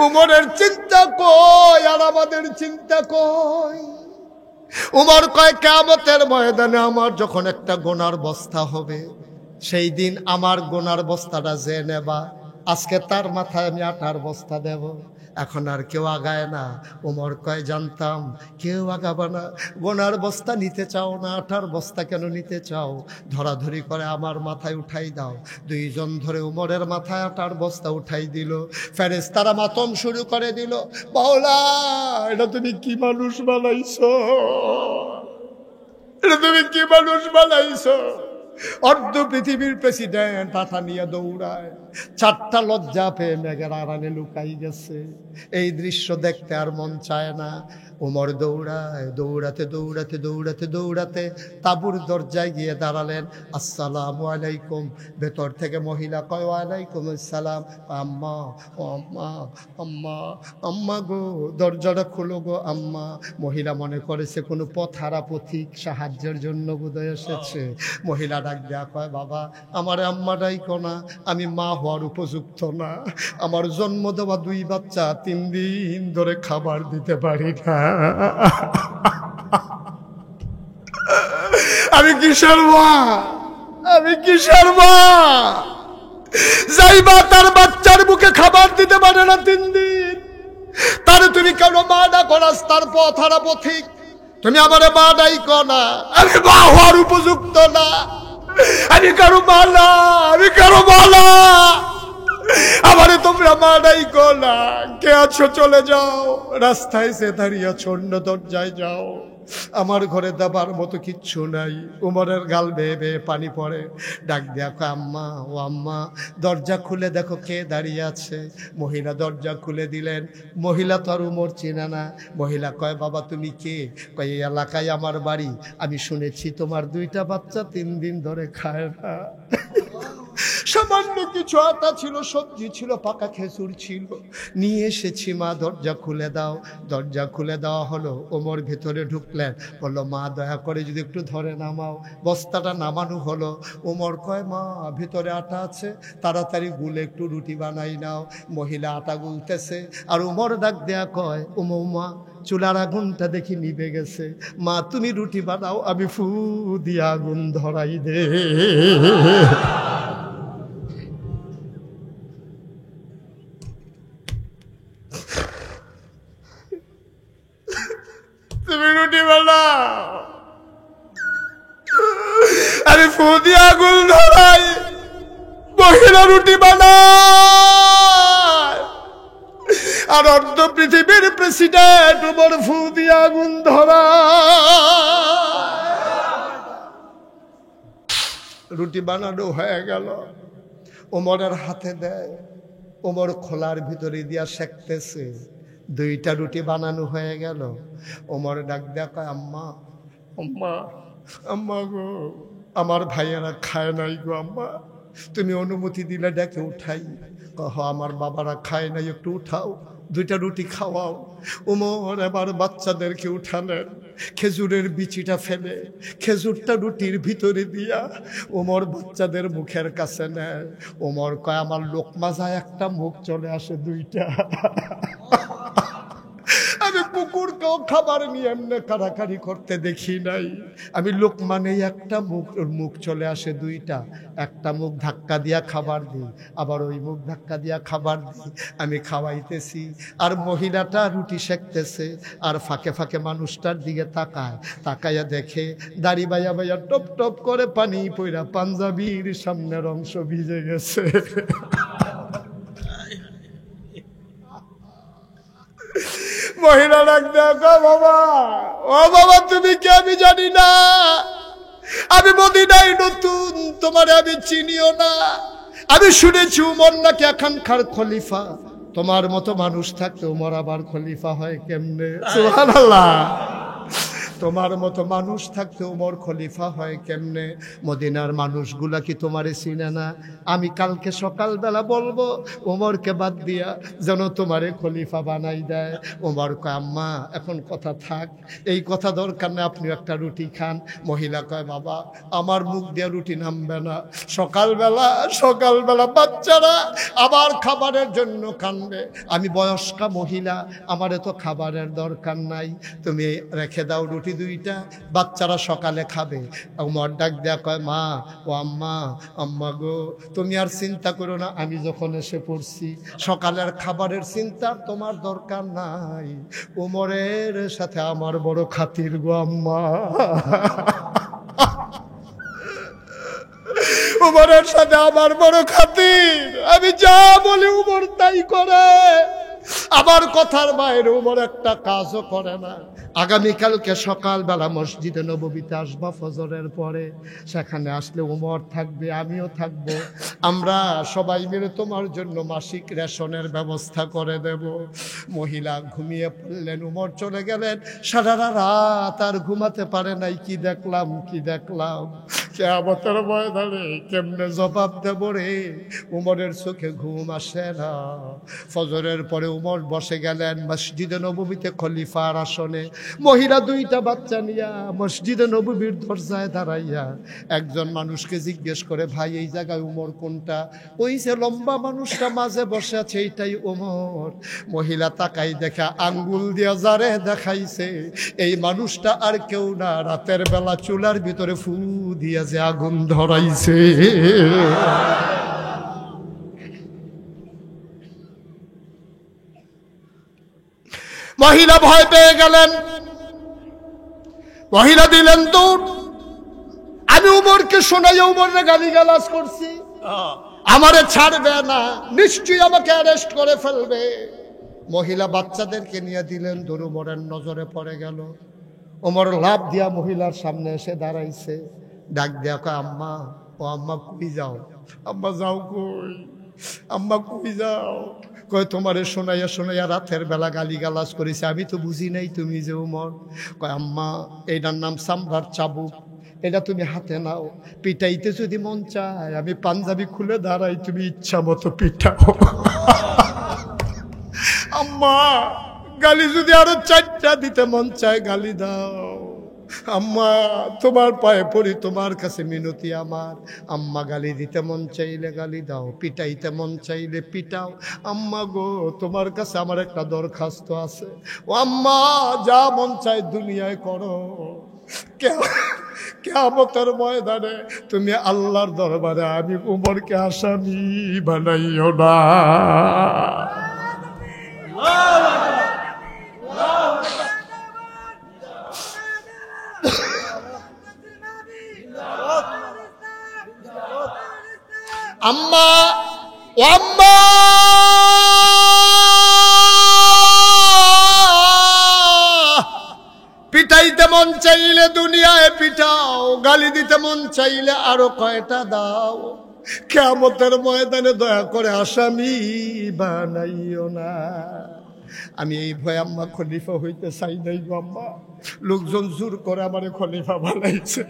উমরের চিন্তা কই আর আমাদের চিন্তা কই? উমর কয়, কিয়ামতের ময়দানে আমার যখন একটা গোনার বস্তা হবে, সেই দিন আমার গোনার বস্তাটা যে নেবা, আজকে তার মাথায় আমি আটার বস্তা দেব। এখন আর কেউ আগায় না। ওমর কয়, জানতাম কেউ আগাবে না। গোনার বস্তা নিতে চাও না, আটার বস্তা কেন নিতে চাও? ধরাধরি করে আমার মাথায় উঠাই দাও। 2 জন ধরে উমরের মাথায় আটার বস্তা উঠাই দিল। ফেরেশতারা মাতম শুরু করে দিল, মাওলা এটা তুমি কি মানুষ বানাইছো? এটা তুমি কি মানুষ বানাইছো? অর্ধ পৃথিবীর প্রেসিডেন্ট পাঠা নিয়ে দৌড়ায়, 4টা লজ্জা পেয়ে মেঘের আড়ালে লুকাই গেছে। এই দৃশ্য দেখতে আর মন চায় না। ওমর দৌড়ায়, দৌড়াতে দৌড়াতে দৌড়াতে দৌড়াতে তাঁবুর দরজায় গিয়ে দাঁড়ালেন। আসসালামু আলাইকুম। ভেতর থেকে মহিলা কয় ওয়ালাইকুম আসসালাম। আম্মা, ও আম্মা, আম্মা, আম্মা গো, দরজাটা খুলো গো আম্মা। মহিলা মনে করেছে কোনো পথহারা পথিক সাহায্যের জন্য বোধহয় এসেছে। মহিলা ডাক দেয়া কয়, বাবা আমার আম্মা ডাইকো না, আমি মা হওয়ার উপযুক্ত না। আমার জন্ম দেওয়া 2 বাচ্চা 3 দিন ধরে খাবার দিতে পারি না। আমি কিসের মা? আমি কিসের মা? যাইবা তার বাচ্চার মুখে খাবার দিতে পারে না 3 দিন, তারে তুমি কেন মা ডাকো না? তার পথহারা পথিক, তুমি আমার মা ডাইকো না। আমি মা হওয়ার উপযুক্ত না, আমি কারো মা না, আমি কারো মা না। আমারে তোমরা মা ডাইকো না। কে আছো চলে যাও, রাস্তায় সে দাঁড়িয়ে আছো, অন্য দরজায় যাও, আমার ঘরে দেবার মতো কিচ্ছু নাই। উমরের গাল বেয়ে বেয়ে পানি পড়ে। ডাক দেখো আম্মা, ও আম্মা, দরজা খুলে দেখো কে দাঁড়িয়ে আছে। মহিলা দরজা খুলে দিলেন। মহিলা তো আর উমর চেনে না। মহিলা কয়, বাবা তুমি কে? কয়, এই এলাকায় আমার বাড়ি, আমি শুনেছি তোমার 2টা বাচ্চা 3 দিন ধরে খায় না। সামান্য কিছু আটা ছিল, সবজি ছিল, পাকা খেজুর ছিল, নিয়ে এসেছি মা, দরজা খুলে দাও। দরজা খুলে দেওয়া হলো। ওমর ভেতরে ঢুকলেন, বললো মা দয়া করে যদি একটু ধরে নামাও। বস্তাটা নামানো হলো। ওমর কয়, মা ভিতরে আটা আছে, তাড়াতাড়ি গুলে একটু রুটি বানাই নাও। মহিলা আটা গুলতেছে, আর ওমর ডাক দেয়া কয়, মা চুলার আগুনটা দেখি নিভে গেছে, মা তুমি রুটি বানাও, আমি ফু দিয়ে আগুন ধরাই দে। তুমি রুটি বানাও, আমি ফু দিয়ে আগুন ধরাই। মহিলা রুটি বানায়, আর অর্ধ পৃথিবীর প্রেসিডেন্ট ওমর ফু দিয়ে আগুন ধরায়। রুটি বানানো হয়ে গেল, ওমরের হাতে দেয়। ওমর খোলার ভিতরে দিয়া সেঁকতেছে। 2টা রুটি বানানো হয়ে গেল। ওমর ডাক দেখা, আম্মা, আম্মা, আম্মা গো, আমার ভাইয়েরা খায় নাই গো আম্মা, তুমি অনুমতি দিলে ডেকে উঠাই। কহ আমার বাবারা খায় নাই, একটু উঠাও, 2টা রুটি খাওয়াও। ওমর এবার বাচ্চাদেরকে উঠালেন। খেজুরের বিচিটা ফেলে খেজুরটা রুটির ভিতরে দিয়া ওমর বাচ্চাদের মুখের কাছে নেয়। ওমর কয়, আমার লোকমা যায় একটা, মুখ চলে আসে 2টা। আমি কুকুরকেও খাবার নিয়ে এমনি কাড়াকাড়ি করতে দেখি নাই। আমি লোকমা নেই একটা, মুখ চলে আসে 2টা। একটা মুখ ধাক্কা দিয়া খাবার দিই, আবার ওই মুখ ধাক্কা দিয়া খাবার দিই। আমি খাওয়াইতেছি, আর মহিলাটা রুটি সেঁকতেছে, আর ফাঁকে ফাঁকে মানুষটার দিকে তাকায়। তাকাইয়া দেখে দাড়ি বাইয়া বাইয়া টপ টপ করে পানি পইরা পাঞ্জাবির সামনের অংশ ভিজে গেছে। মহিলা ডাক দেখো, বাবা, ও বাবা তুমি কে আমি জানি না, আমি মদিনায় নতুন, তোমারে আমি চিনিও না। আমি শুনেছি উমর নাকি এখানকার খলিফা। তোমার মতো মানুষ থাকতে উমর আবার খলিফা হয় কেমনে? সুবহানাল্লাহ। তোমার মতো মানুষ থাকতে উমর খলিফা হয় কেমনে? মদিনার মানুষগুলা কি তোমারে চিনে না? আমি কালকে সকালবেলা বলবো উমরকে বাদ দিয়া যেন তোমারে খলিফা বানাই দেয়। উমর কয়, আম্মা এখন কথা থাক, এই কথা দরকার নেই, আপনি একটা রুটি খান। মহিলা কয়, বাবা আমার মুখ দিয়ে রুটি নামবে না, সকালবেলা বাচ্চারা আবার খাবারের জন্য কানবে। আমি বয়স্কা মহিলা, আমার তো খাবারের দরকার নাই, তুমি রেখে দাও রুটি 2টা, বাচ্চারা সকালে খাবে। উমর ডাক দেয়া কয়, মা, ও আম্মা, আম্মা গো, তুমি আর চিন্তা করো না, আমি যখন এসে পড়ছি, সকালের খাবারের চিন্তা তোমার দরকার নাই। উমরের সাথে আমার বড় খাতির গো আম্মা। উমরের সাথে আমার বড় খাতির, আমি যা বলি উমর তাই করে। আমার কথার বাইরে উমর একটা কাজও করে না। আগামীকালকে সকালবেলা মসজিদে নববীতে আসবা ফজরের পরে, সেখানে আসলে উমর থাকবে, আমিও থাকবো, আমরা সবাই মিলে তোমার জন্য মাসিক রেশনের ব্যবস্থা করে দেব। মহিলা ঘুমিয়ে পড়লেন, উমর চলে গেলেন। সারা রাত আর ঘুমাতে পারে নাই। কি দেখলাম, কি দেখলাম, কিয়ামতের ময়দানে কেমনে জবাব দেব রে। উমরের চোখে ঘুম আসে না। ফজরের পরে উমর বসে গেলেন মসজিদে নববীতে খলিফার আসনে। মহিলা দুইটা বাচ্চা নিয়া মসজিদে নববীর দরজায় দাঁড়াইয়া একজন মানুষকে জিজ্ঞেস করে, ভাই এই জায়গায় উমর কোনটা? ওই যে লম্বা মানুষটা মাঝে বসে আছে এইটাই উমর। মহিলা তাকাই দেখা আঙ্গুল দিয়া যারে দেখাইছে এই মানুষটা আর কেউ না, রাতের বেলা চুলার ভিতরে ফু দিয়া যে আগুন ধরাইছে। মহিলা ভয় পেয়ে গেলেন, মহিলা দিলেন দৌড়। আমি উমরকে শোনাই উমরে গালিগালাজ করছি, আমারে ছাড়বে না, নিশ্চয়ই আমাকে অ্যারেস্ট করে ফেলবে। মহিলা বাচ্চাদেরকে নিয়ে দিলেন দৌড়। উমরের নজরে পড়ে গেল। উমর লাফ দিয়া মহিলার সামনে এসে দাঁড়াইছে। ডাক দিয়া কয়, আম্মা, ও আম্মা কই যাও? আম্মা যাও কই? আম্মা কই যাও? কয় তোমারে শোনাইয়া শোনাইয়া রাতের বেলা গালিগালাজ করেছে, আমি তো বুঝি নাই তুমি যে উমর। কয় আম্মা, এইটার নাম চামড়ার চাবুক, এটা তুমি হাতে নাও, পিটাইতে যদি মন চায় আমি পাঞ্জাবি খুলে দাঁড়াই, তুমি ইচ্ছা মতো পিটাও। আম্মা, গালি যদি আরো 4টা দিতে মন চায় গালি দাও। আম্মা, তোমার পায়ে পড়ি, তোমার কাছে মিনতি আমার। আম্মা, গালি দিতে মন চাইলে গালি দাও, পিটাইতে মন চাইলে পিটাও। আম্মা গো, তোমার কাছে আমার একটা দরখাস্ত আছে। ও আম্মা, যা মন চায় দুনিয়ায় করো, কিয়ামতের ময়দানে তুমি আল্লাহর দরবারে আমি উমরকে আসামি বানাইও না। আম্মা, ও আম্মা, পিটাইতে মন চাইলে দুনিয়ায় পিটাও, গালি দিতে মন চাইলে আরো কয়টা দাও। কিয়ামতের ময়দানে দয়া করে আসামি বানাইও না। আমি এই ভয় আম্মা খলিফা হইতে চাই নাই গো আম্মা। লোকজন জোর করে আমারে খলিফা বানাইছে,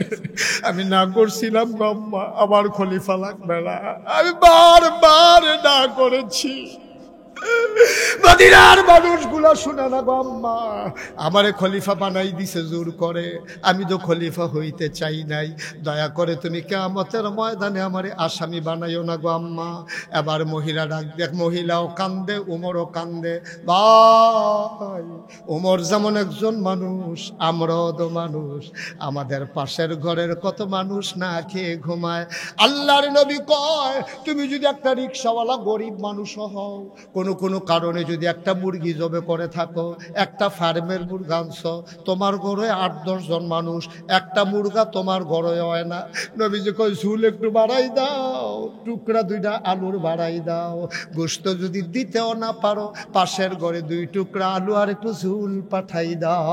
আমি না করছিলাম গো আম্মা। আমার খলিফা লাগবে না, আমি বারবার না করেছি। মদিনার মানুষগুলা শুনে না গো আম্মা, আমারে খলিফা বানাই দিছে জোর করে, আমি তো খলিফা হইতে চাই নাই। দয়া করে তুমি কিয়ামতের ময়দানে আমারে আসামি বানাইও না গো আম্মা। এবার মহিলা ডাক দেখ, মহিলাও কান্দে, উমরও কান্দে। ভাই, উমর যেমন একজন মানুষ, আমরাও তো মানুষ। আমাদের পাশের ঘরের কত মানুষ না খেয়ে ঘুমায়। আল্লাহর নবী কয়, তুমি যদি একটা রিক্সাওয়ালা গরিব মানুষ হও, কোনো কারণে যদি একটা মুরগি জবে করে থাকো, একটা ফার্মের মুরগা আনছো, তোমার ঘরে 8-10 জন মানুষ, একটা মুরগা তোমার ঘরে হয় না। নবীজি কই, ঝুল একটু বাড়াই দাও, টুকরা 2টা আলুর বাড়াই দাও। গোশত যদি দিতেও না পারো, পাশের ঘরে 2 টুকরা আলু আর একটু ঝুল পাঠাই দাও।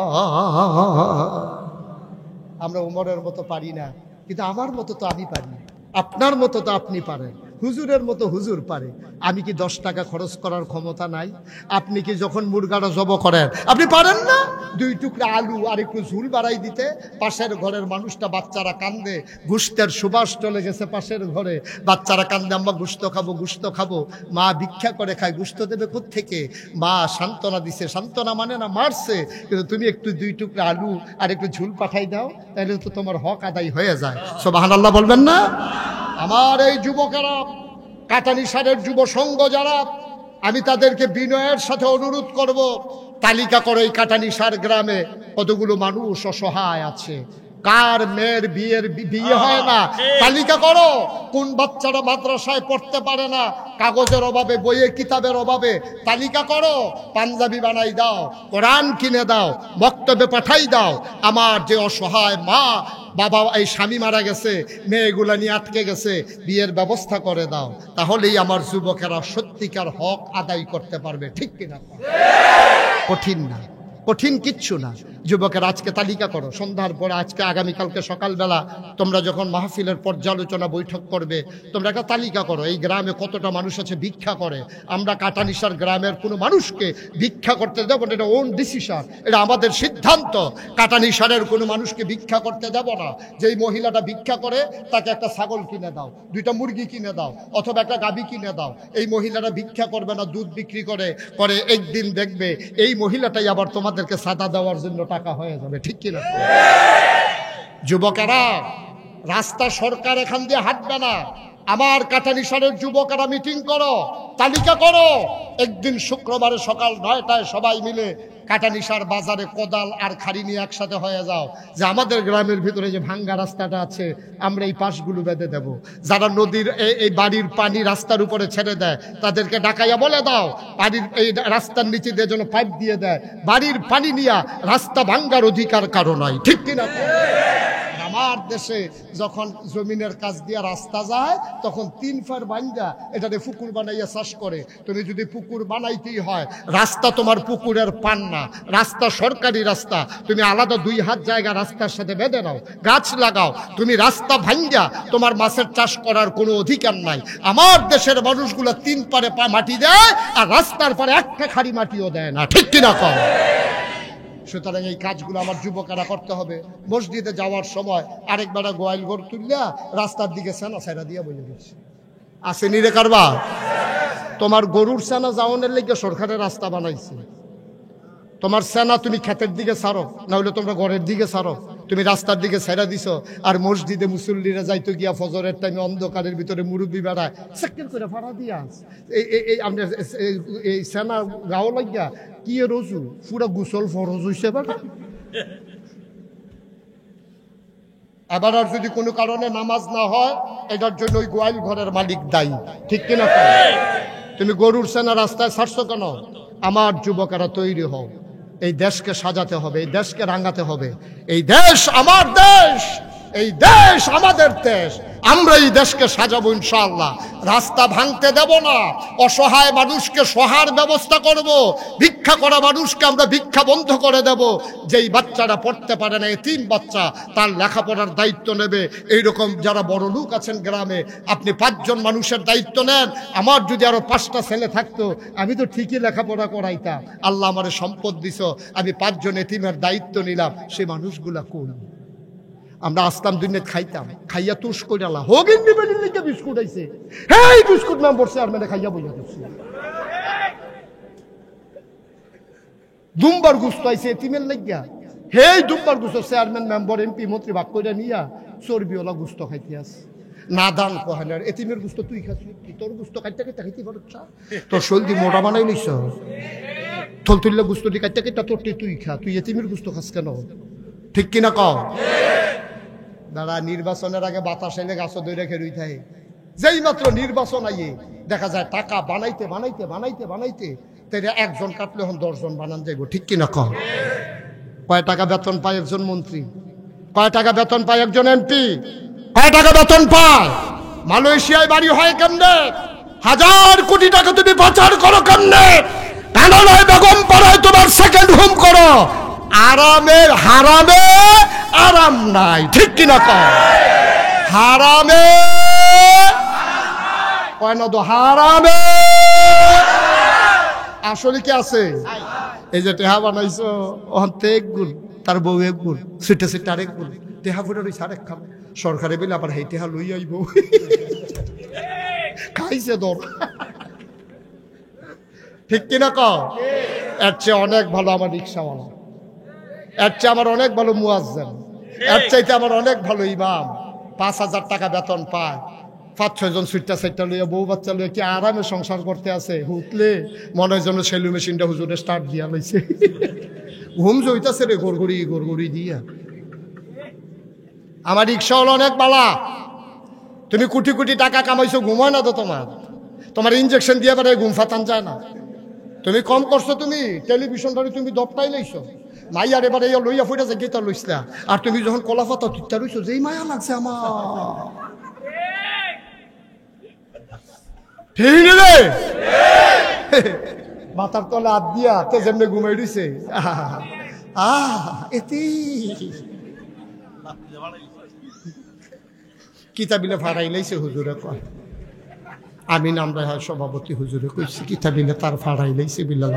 আমরা উমরের মতো পারি না, কিন্তু আমার মতো তো আমি পারি, আপনার মতো তো আপনি পারেন, হুজুরের মতো হুজুর পারে। আমি কি 10 টাকা খরচ করার ক্ষমতা নাই? আপনি কি যখন মুরগাটা জব করেন আপনি পারেন না 2 টুকরা আলু আর একটু ঝুল বাড়াই দিতে? পাশের ঘরের মানুষটা, বাচ্চারা কান্দে, গোশতের সুবাস চলে গেছে পাশের ঘরে, বাচ্চারা কান্দে, আম্মা গোশত খাবো, গোশত খাবো। মা ভিক্ষা করে খায়, গোশত দেবে কোত্থেকে? মা সান্ত্বনা দিছে, সান্ত্বনা মানে না মারছে, কিন্তু তুমি একটু 2 টুকরা আলু আর একটু ঝুল পাঠাই দাও, তাহলে তো তোমার হক আদায় হয়ে যায়। সুবহানাল্লাহ বলবেন না? আমার এই যুবকেরা, কাটানিসারের যুব সংঘ যারা, আমি তাদেরকে বিনয়ের সাথে অনুরোধ করব, তালিকা করো এই কাটানিসার গ্রামে কতগুলো মানুষ অসহায় আছে, কার মেয়ের বিয়ে হয় না, তালিকা করো। কোন বাচ্চারা মাদ্রাসায় পড়তে পারে না, কাগজের অভাবে, বইয়ে কিতাবের অভাবে, তালিকা করো। পাঞ্জাবি বানাই দাও, কোরআন কিনে দাও, বক্তব্যে পাঠাই দাও। আমার যে অসহায় মা বাবা এই স্বামী মারা গেছে, মেয়েগুলা নিয়ে আটকে গেছে, বিয়ের ব্যবস্থা করে দাও, তাহলেই আমার যুবকেরা সত্যিকার হক আদায় করতে পারবে। ঠিক কিনা? কঠিন না, কঠিন কিচ্ছু না। যুবকের আজকে তালিকা করো, সন্ধ্যার পরে আজকে আগামীকালকে সকালবেলা তোমরা যখন মাহফিলের পর্যালোচনা বৈঠক করবে, তোমরা একটা তালিকা করো এই গ্রামে কতটা মানুষ আছে ভিক্ষা করে। আমরা কাটানিশার গ্রামের কোনো মানুষকে ভিক্ষা করতে দেব না, এটা ওন ডিসিশন, এটা আমাদের সিদ্ধান্ত। কাটানিশারের কোনো মানুষকে ভিক্ষা করতে দেব না। যেই মহিলাটা ভিক্ষা করে তাকে একটা ছাগল কিনে দাও, 2টা মুরগি কিনে দাও, অথবা একটা গাভী কিনে দাও। এই মহিলাটা ভিক্ষা করবে না, দুধ বিক্রি করে করে একদিন দেখবে এই মহিলাটাই আবার তোমাদেরকে সাদা দেওয়ার জন্য টাকা হয়ে যাবে। ঠিক কিনা? যুবকেরা, রাস্তা সরকার এখান দিয়ে হাঁটবে না। আমার কাটানিশারের যুবকেরা মিটিং করো, তালিকা করো, একদিন শুক্রবারে সকাল 9টায় সবাই মিলে কাটানিশার বাজারে কোদাল আর খাড়ি নিয়ে একসাথে হয়ে যাও, যে আমাদের গ্রামের ভিতরে যে ভাঙ্গা রাস্তাটা আছে আমরা এই পাশগুলো বেঁধে দেব। যারা নদীর এই বাড়ির পানি রাস্তার উপরে ছেড়ে দেয় তাদেরকে ডাকাইয়া বলে দাও বাড়ির এই রাস্তার নিচে দিয়ে যেন পাইপ দিয়ে দেয়, বাড়ির পানি নিয়ে রাস্তা ভাঙ্গার অধিকার কারো নাই। ঠিক কিনা? আমার দেশে যখন জমিনের কাজ দিয়া রাস্তা যায় তখন 3 ফার বান্ধা এটাতে পুকুর বানাইয়া চাষ করে। তুমি যদি পুকুর বানাইতেই হয়, রাস্তা তোমার পুকুরের পান না, রাস্তা সরকারি রাস্তা, তুমি আলাদা 2 হাত জায়গা রাস্তার সাথে বেঁধে নাও, গাছ লাগাও। তুমি রাস্তা ভাঙ্গা তোমার মাছের চাষ করার কোনো অধিকার নাই। আমার দেশের মানুষগুলো 3 পারে মাটি দেয় আর রাস্তার পারে একটা খাড়ি মাটিও দেয় না। ঠিক কিনা কম? সুতরাং এই কাজগুলো আমার যুবকেরা করতে হবে। মসজিদে যাওয়ার সময় আরেকবার গোয়াল ঘর তুললা রাস্তার দিকে সেনা সাইরা দিয়া বলে দিচ্ছে, আসেনি রে কারবা? তোমার গরুর সেনা যাওয়ানোর লেগে সরকারের রাস্তা বানাইছে। তোমার সেনা তুমি ক্ষেতের দিকে ছাড়ো, না হলে তোমরা ঘরের দিকে ছাড়ো, তুমি রাস্তার দিকে ছেড়া দিছো। আর মসজিদে মুসল্লিরা যাইতো গিয়া ফজরের টাইমে অন্ধকারের ভিতরে মুরব্বী বেড়ায় সেকেন্ড করে ভাড়া দিয়া এই আমাদের এই সেনা গাও লাগিয়া কি রজু পুরা গুসল ফরজ হইছে। এবার আর যদি কোনো কারণে নামাজ না হয়, এটার জন্য ওই গোয়াল ঘরের মালিক দায়ী। ঠিক কিনা? তুমি গরুর সেনা রাস্তায় ছাড়ছো কেন? আমার যুবকেরা তৈরি হও, এই দেশকে সাজাতে হবে, এই দেশকে রাঙাতে হবে। এই দেশ আমার দেশ, এই দেশ আমাদের দেশ, আমরা এই দেশকে সাজাবো ইনশাআল্লাহ। রাস্তা ভাঙতে দেব না, অসহায় মানুষকে সহার ব্যবস্থা করব, ভিক্ষা করা মানুষকে আমরা ভিক্ষা বন্ধ করে দেব। যেই বাচ্চারা পড়তে পারে না, এতিম বাচ্চা, তার লেখাপড়ার দায়িত্ব নেবে। এইরকম যারা বড় লোক আছেন গ্রামে, আপনি 5 জন মানুষের দায়িত্ব নেন। আমার যদি আরো 5টা ছেলে থাকতো আমি তো ঠিকই লেখাপড়া করাইতাম। আল্লাহ আমারে সম্পদ দিছ, আমি 5 জন এতিমের দায়িত্ব নিলাম। সে মানুষগুলা কোন? আমরা আসতাম দুনিয়া খাইতাম, খাইয়া তুষ করে আলা হোগিন নিবেদিন লিখে বিস্কুট আইছে, হেই বিস্কুট নাম পড়ছে আর মানে খাইয়া বইয়া দিচ্ছে। দুম্বার গুস্ত আইছে এতিমের লাগিয়া, হেই দুম্বার গুস্ত চেয়ারম্যান মেম্বার এমপি মন্ত্রী ভাগ করে নিয়া চর্বিওয়ালা গুস্ত খাইতে আছে। না দান কহানার এতিমের গুস্ত তুই খাচ্ছি, তোর গুস্ত খাইতে খাইতে খাইতে পারছা, তোর শরীর দিয়ে মোটা বানাই নিছ, থল তুললে গুস্ত দিয়ে খাইতে খাইতে তোর তুই খা, তুই এতিমের গুস্ত খাস কেন? ঠিক কিনা কও? দাঁড়া, নির্বাচনের আগে বাতাস এলে গাছ দই রেখে রুই থাকে। যেই মাত্র নির্বাচন আইয়ে দেখা যায় টাকা বানাইতে বানাইতে বানাইতে বানাইতে তাই 1 জন কাটলে এখন 10 জন বানান যাইব। ঠিক কিনা কও? কয় টাকা বেতন পায় একজন মন্ত্রী? কয় টাকা বেতন পায় একজন এমপি? কয় টাকা বেতন পায়? মালয়েশিয়ায় বাড়ি হয় কেমনে? 1000 কোটি টাকা তুমি পাচার করো কেমনে? টানালয় বেগম পাড়ায় তোমার সেকেন্ড হোম করো। আরামের হারামে আরাম নাই। ঠিক কিনা কও? হারামে কয় না তো হারামে আসলে কি আছে? এই যে টেহা বানাইছো অন্তে 1 গুণ, তার বউ 1 গুণ, সিটে সিটে আরেক গুণ, টেহা ফুটে রয়েছে আরেক খাম, সরকারে বিলে আবার হেই টেহা লই আইব খাইছে দর। ঠিক কিনা কও? এর চেয়ে অনেক ভালো আমার রিক্সাওয়ালা, এর চেয়ে আমার অনেক ভালো মুয়াজ্জিন, এর চাইতে আমার অনেক ভালো ইমাম। 5000 টাকা বেতন পায়, 5-6 জন সুইটটা সাইটটা লইয়া বউ বাচ্চা লইয়া কি আরামে সংসার করতে আছে। হুতলে মনে হয় যেন সেলু মেশিনটা হুজুরে স্টার্ট দিয়া লইছে, ঘুম জইতাছে রে গড়গড়ি গড়গড়ি দিয়া। আমার রিক্সাওয়ালা অনেক বালা, তুমি কোটি কোটি টাকা কামাইছো, ঘুমায় না তো তোমার ইঞ্জেকশন দিয়ে বেড়ায় ঘুম ফাতান যায় না। তুমি কম করছো, তুমি টেলিভিশনটা তুমি দপটাই লইছো, মাইয়ার এবারে লইয়া ফুটে যে গীতা লইসলা আর তুমি যখন কলা পাতা তুইটা রইছো যেই মায়া লাগছে আমার ঠিক রে মাথার তলে হাত দিয়া তে যেমনি ঘুমাই দিছে এতি কিতাবিলে ফাড়াই লাইছে হুজুরে কয় আমি নামরা হয় সভাপতি হুজুরে কইছি কিতাবিলে তার ফাড়াই লাইছে বিল্লাহ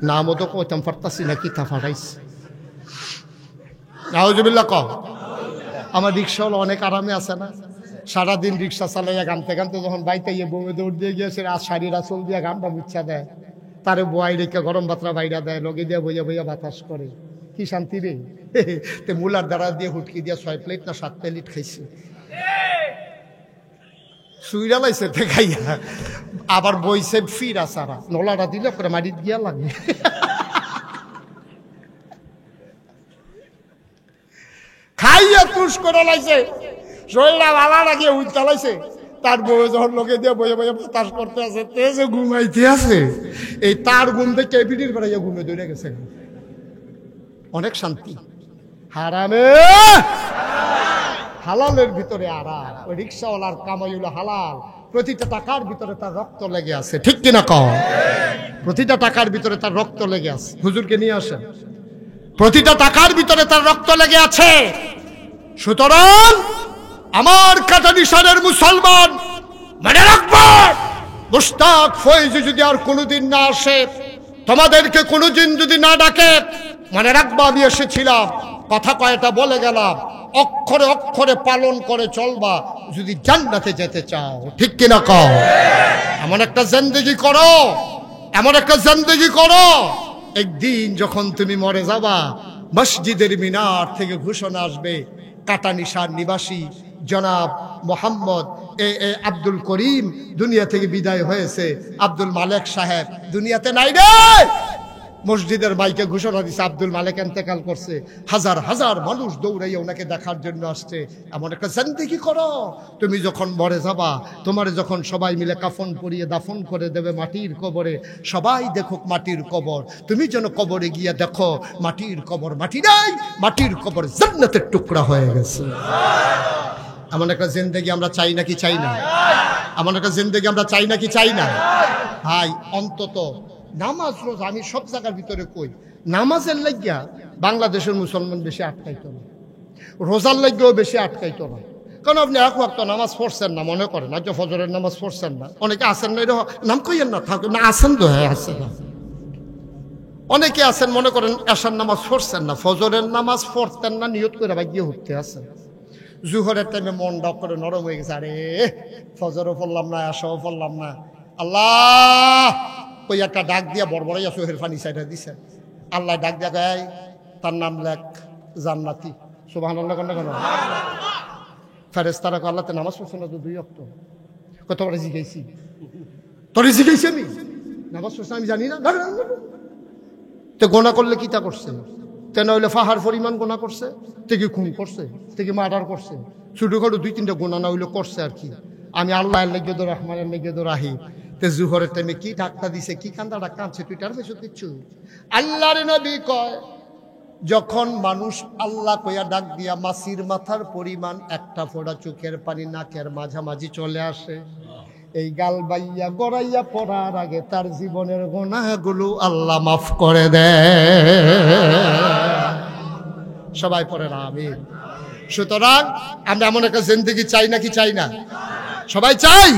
নামও তো কইতাম পারতাছি না কিতা ফাড়াইছে নাউজুবিল্লাহ কও আমার রিক্সাওয়ালা অনেক আরামে আছে না সারাদিন রিক্সা চালাইয়া গানতে গানতে যখন বাইতে গিয়ে বউয়ে দৌড় দিয়ে গিয়েছে আর শাড়িরা চল দিয়া গানটা মুচ্ছা দেয় তারে বয়াই রেখে গরম ভাতরা বাইরা দেয় লগে দিয়ে বইয়া বইয়া বাতাস করে কি শান্তি রে তে মুলার দ্বারা দিয়ে হুটকি দিয়া 6 প্লেট না 7 প্লেট খাইছে সুইরা লাইছে তে খাইয়া আবার বইছে ফিরা সারা নলাটা দিলে করে মারিত গিয়া লাগে খাইয়া তুষ করে লাইছে শরীরটা ভালো লাগিয়ে উঠ চালাইছে তার বউ যখন লোকে দিয়ে বয়ে বয়ে বাতাস করতে আছে তে যে ঘুমাইতে আছে এই তার ঘুম থেকে কেবিটির বেড়াইয়া ঘুমে দৌড়ে গেছে অনেক শান্তি হারামে হালালের ভিতরে আরাম ওই রিক্সাওয়ালার কামাই হলো হালাল প্রতিটা টাকার ভিতরে তার রক্ত লেগে আছে ঠিক কিনা কও প্রতিটা টাকার ভিতরে তার রক্ত লেগে আছে হুজুরকে নিয়ে আসেন প্রতিটা টাকার ভিতরে তার রক্ত লেগে আছে সুতরাং আমার কাটানিশানের মুসলমান মনে রাখবে মুশতাক ফয়েজ যদি আর কোনোদিন না আসে তোমাদেরকে কোনোদিন যদি না ডাকে মনে রাখবা আমি এসেছিলাম কথা কয়টা বলে গেলাম অক্ষরে অক্ষরে পালন করে চলবা যদি জান্নাতে যেতে চাও ঠিক কিনা কও এমন একটা জিন্দেগি করো এমন একটা জিন্দেগি করো একদিন যখন তুমি মরে যাবা মসজিদের মিনার থেকে ঘোষণা আসবে কাটানিশার নিবাসী জনাব মোহাম্মদ এ আব্দুল করিম দুনিয়া থেকে বিদায় হয়েছে আব্দুল মালেক সাহেব দুনিয়াতে নাই রে মসজিদের মাইকে ঘোষণা দিছে আব্দুল মালেক ইন্তেকাল করছে হাজার হাজার মানুষ দৌড়াইয়া ওনাকে দেখার জন্য আসছে এমন একটা জিন্দেগি করো তুমি যখন মরে যাবা তোমারে যখন সবাই মিলে কাফন পরিয়ে দাফন করে দেবে মাটির কবরে সবাই দেখুক মাটির কবর তুমি যেন কবরে গিয়ে দেখো মাটির কবর মাটি নাই মাটির কবর জান্নাতের টুকরা হয়ে গেছে এমন একটা জিন্দেগি আমরা চাই নাকি চাই না এমন একটা জিন্দেগি আমরা চাই নাকি চাই না ভাই অন্তত নামাজ রোজা আমি সব জায়গার ভিতরে কই নামাজের লাগিয়া বাংলাদেশের মুসলমান বেশি আটকাইতো না রোজার লাগিয়েও বেশি আটকাইতো না কারণ আপনি এক ওয়াক্ত নামাজ পড়ছেন না মনে করেন আজ ফজরের নামাজ পড়ছেন না অনেকে আসেন না এরকম নাম কইয়েন না থাকুন না আসেন তো হ্যাঁ আসেন না অনেকে আছেন মনে করেন এশার নামাজ পড়ছেন না ফজরের নামাজ পড়তেন না নিয়ত করে বা গিয়ে উঠতে আসেন জুহরের টাইমে মন ডাক করে নরম হয়ে গেছে আরে ফজরও পড়লাম না এশাও পড়লাম না আল্লাহ ওই একটা ডাক দিয়া বড়বড়াইয়া চোখের পানি সাইডা দিছে আল্লাহ ডাক দিয়া গায় তার নাম লেখ জান্নাতি সুবহানাল্লাহ কেন কেন ফেরেশতারা আল্লাহতে নামাজ পড়ছে না তো 2 ওয়াক্ত কত বড় জিজ্ঞাসি তোরে জিজ্ঞাসি আমি নামাজ পড়ছে আমি জানি না তো গোনা করলে কি তা করছে তে নইলে ফাহার পরিমাণ গোনা করছে তে কি খুন করছে তে কি মার্ডার করছে ছোটখাটো 2-3টা গোনা না হইলে করছে আর কি আমি আল্লাহর লেগে দো রহমানের লেগে দো রাহি তে জুহরের টাইমে কি ডাকটা দিছে কি কান্দাটা কাঁদছে তুই তার পেছনে কিচ্ছু আল্লাহর নবী কয় যখন মানুষ আল্লাহ কইয়া ডাক দিয়া মাছির মাথার পরিমাণ একটা ফোঁটা চোখের পানি নাকের মাঝামাঝি চলে আসে এই গাল বাইয়া গড়াইয়া পড়ার আগে তার জীবনের গুনাহগুলো আল্লাহ মাফ করে দেয় সবাই পড়ে না আমিন সুতরাং আমরা এমন একটা জিন্দেগি চাই নাকি চাই না সবাই চাই